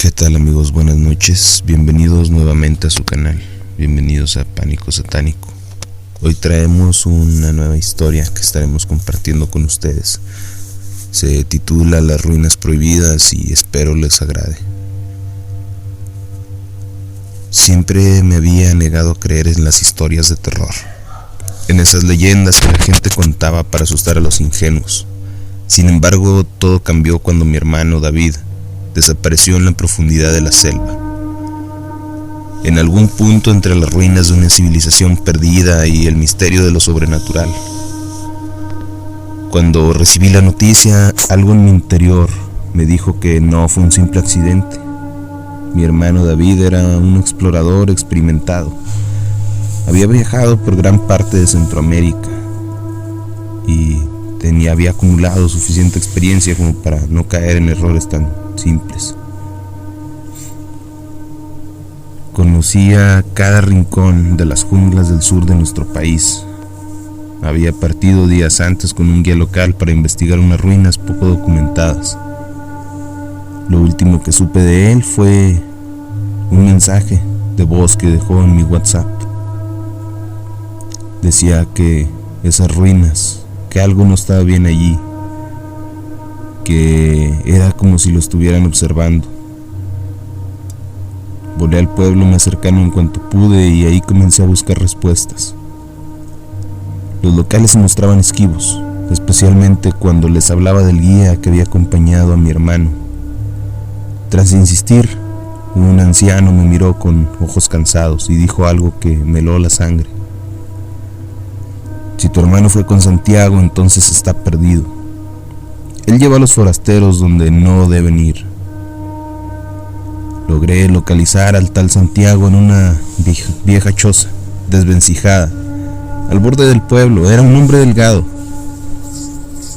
¿Qué tal, amigos? Buenas noches, bienvenidos nuevamente a su canal, bienvenidos a Pánico Satánico. Hoy traemos una nueva historia que estaremos compartiendo con ustedes. Se titula Las Ruinas Prohibidas y espero les agrade. Siempre me había negado a creer en las historias de terror, en esas leyendas que la gente contaba para asustar a los ingenuos. Sin embargo, todo cambió cuando mi hermano David desapareció en la profundidad de la selva, en algún punto entre las ruinas de una civilización perdida y el misterio de lo sobrenatural. Cuando recibí la noticia, algo en mi interior me dijo que no fue un simple accidente. Mi hermano David era un explorador experimentado. Había viajado por gran parte de Centroamérica y había acumulado suficiente experiencia como para no caer en errores tan simples. Conocía cada rincón de las junglas del sur de nuestro país. Había partido días antes con un guía local para investigar unas ruinas poco documentadas. Lo último que supe de él fue un mensaje de voz que dejó en mi WhatsApp. Decía que esas ruinas, que algo no estaba bien allí, que era como si lo estuvieran observando. Volé al pueblo más cercano en cuanto pude y ahí comencé a buscar respuestas. Los locales se mostraban esquivos, especialmente cuando les hablaba del guía que había acompañado a mi hermano. Tras insistir, un anciano me miró con ojos cansados y dijo algo que me heló la sangre. Si tu hermano fue con Santiago, entonces está perdido. Él lleva a los forasteros donde no deben ir. Logré localizar al tal Santiago en una vieja choza, desvencijada, al borde del pueblo. Era un hombre delgado,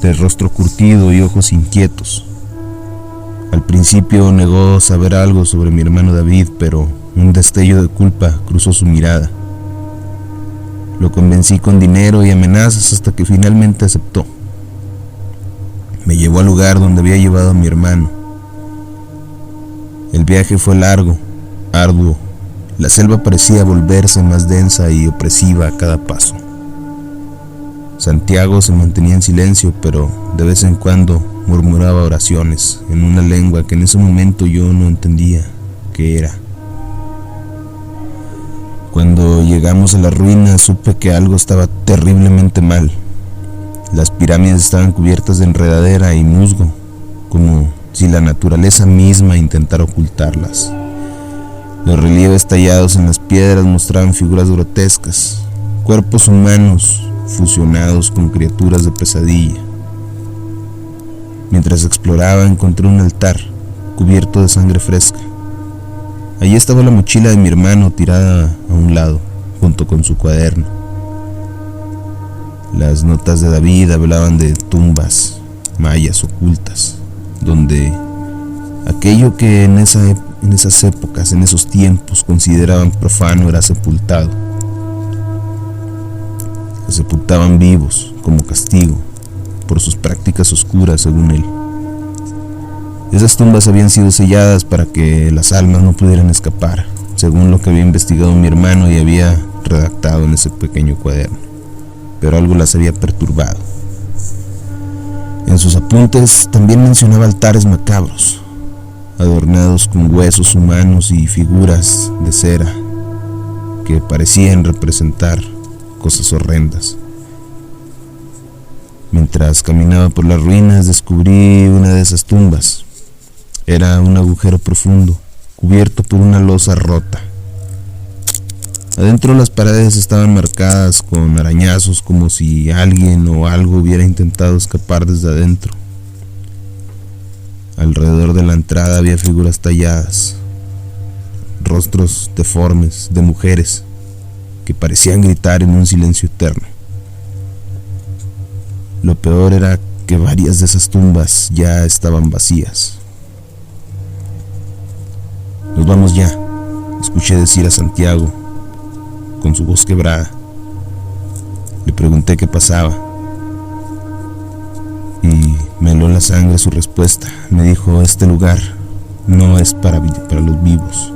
de rostro curtido y ojos inquietos. Al principio negó saber algo sobre mi hermano David, pero un destello de culpa cruzó su mirada. Lo convencí con dinero y amenazas hasta que finalmente aceptó. Me llevó al lugar donde había llevado a mi hermano. El viaje fue largo, arduo. La selva parecía volverse más densa y opresiva a cada paso. Santiago se mantenía en silencio, pero de vez en cuando murmuraba oraciones en una lengua que en ese momento yo no entendía qué era. Cuando llegamos a las ruinas supe que algo estaba terriblemente mal. Las pirámides estaban cubiertas de enredadera y musgo, como si la naturaleza misma intentara ocultarlas. Los relieves tallados en las piedras mostraban figuras grotescas, cuerpos humanos fusionados con criaturas de pesadilla. Mientras exploraba encontré un altar cubierto de sangre fresca. Allí estaba la mochila de mi hermano tirada a un lado, junto con su cuaderno. Las notas de David hablaban de tumbas mayas ocultas, donde aquello que en esas épocas, en esos tiempos, consideraban profano era sepultado. Se sepultaban vivos como castigo por sus prácticas oscuras, según él. Esas tumbas habían sido selladas para que las almas no pudieran escapar, según lo que había investigado mi hermano y había redactado en ese pequeño cuaderno. Pero algo las había perturbado. En sus apuntes también mencionaba altares macabros, adornados con huesos humanos y figuras de cera que parecían representar cosas horrendas. Mientras caminaba por las ruinas descubrí una de esas tumbas. Era un agujero profundo, cubierto por una losa rota. Adentro las paredes estaban marcadas con arañazos, como si alguien o algo hubiera intentado escapar desde adentro. Alrededor de la entrada había figuras talladas, rostros deformes de mujeres que parecían gritar en un silencio eterno. Lo peor era que varias de esas tumbas ya estaban vacías. Nos vamos ya, escuché decir a Santiago con su voz quebrada. Le pregunté qué pasaba y me heló la sangre su respuesta. Me dijo: este lugar no es para los vivos.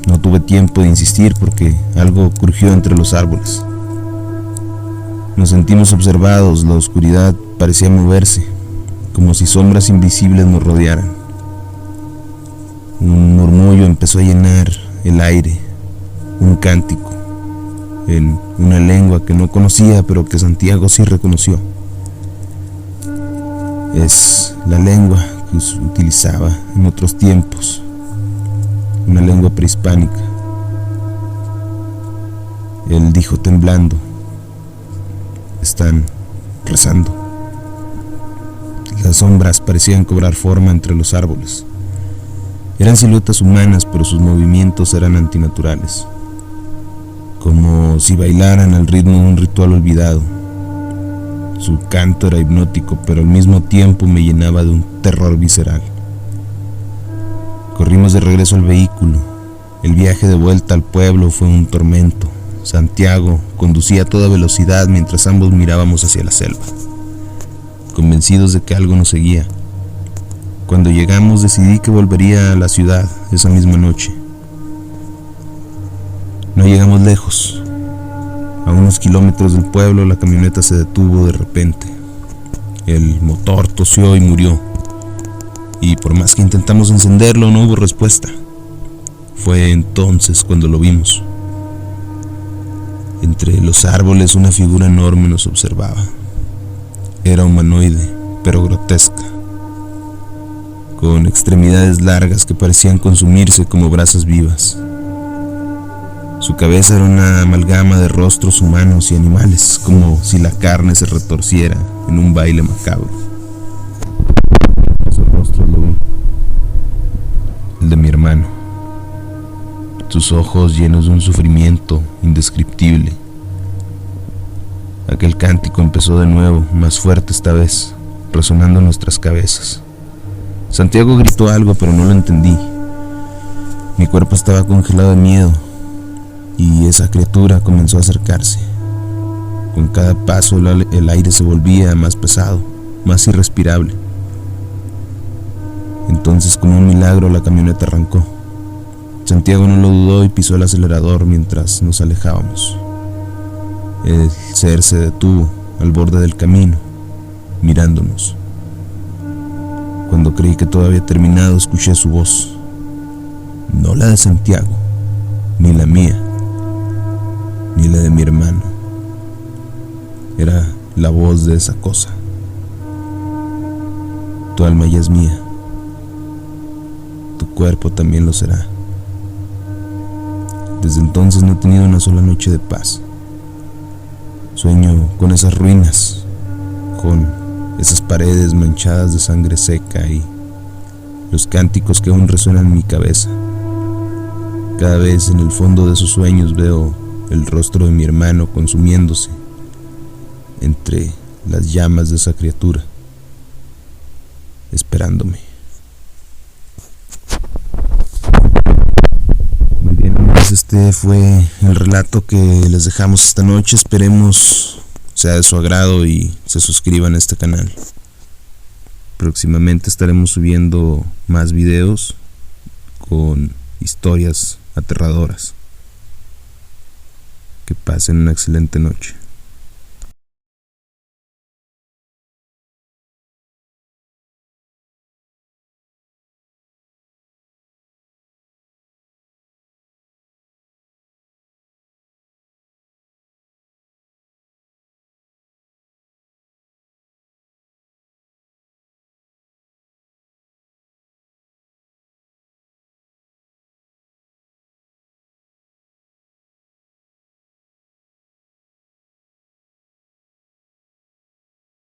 No tuve tiempo de insistir porque algo crujió entre los árboles. Nos sentimos observados, la oscuridad parecía moverse, como si sombras invisibles nos rodearan. Un murmullo empezó a llenar el aire, un cántico, en una lengua que no conocía, pero que Santiago sí reconoció. Es la lengua que se utilizaba en otros tiempos, una lengua prehispánica. Él dijo temblando: están rezando. Las sombras parecían cobrar forma entre los árboles. Eran siluetas humanas, pero sus movimientos eran antinaturales, como si bailaran al ritmo de un ritual olvidado. Su canto era hipnótico, pero al mismo tiempo me llenaba de un terror visceral. Corrimos de regreso al vehículo. El viaje de vuelta al pueblo fue un tormento. Santiago conducía a toda velocidad mientras ambos mirábamos hacia la selva, convencidos de que algo nos seguía. Cuando llegamos decidí que volvería a la ciudad esa misma noche. No llegamos lejos. A unos kilómetros del pueblo la camioneta se detuvo de repente. El motor tosió y murió. Y por más que intentamos encenderlo, no hubo respuesta. Fue entonces cuando lo vimos. Entre los árboles una figura enorme nos observaba. Era humanoide, pero grotesca, con extremidades largas que parecían consumirse como brasas vivas. Su cabeza era una amalgama de rostros humanos y animales, como si la carne se retorciera en un baile macabro. Su rostro lo vi, el de mi hermano. Sus ojos llenos de un sufrimiento indescriptible. Aquel cántico empezó de nuevo, más fuerte esta vez, resonando en nuestras cabezas. Santiago gritó algo, pero no lo entendí. Mi cuerpo estaba congelado de miedo, y esa criatura comenzó a acercarse. Con cada paso el aire se volvía más pesado, más irrespirable. Entonces, como un milagro, la camioneta arrancó. Santiago no lo dudó y pisó el acelerador mientras nos alejábamos. El ser se detuvo al borde del camino, mirándonos. Cuando creí que todo había terminado, escuché su voz. No la de Santiago, ni la mía, ni la de mi hermano. Era la voz de esa cosa. Tu alma ya es mía. Tu cuerpo también lo será. Desde entonces no he tenido una sola noche de paz. Sueño con esas ruinas, con esas paredes manchadas de sangre seca y los cánticos que aún resuenan en mi cabeza. Cada vez en el fondo de esos sueños veo el rostro de mi hermano consumiéndose entre las llamas de esa criatura, esperándome. Muy bien, amigos, este fue el relato que les dejamos esta noche. Esperemos sea de su agrado y se suscriban a este canal. Próximamente estaremos subiendo más videos con historias aterradoras. Que pasen una excelente noche.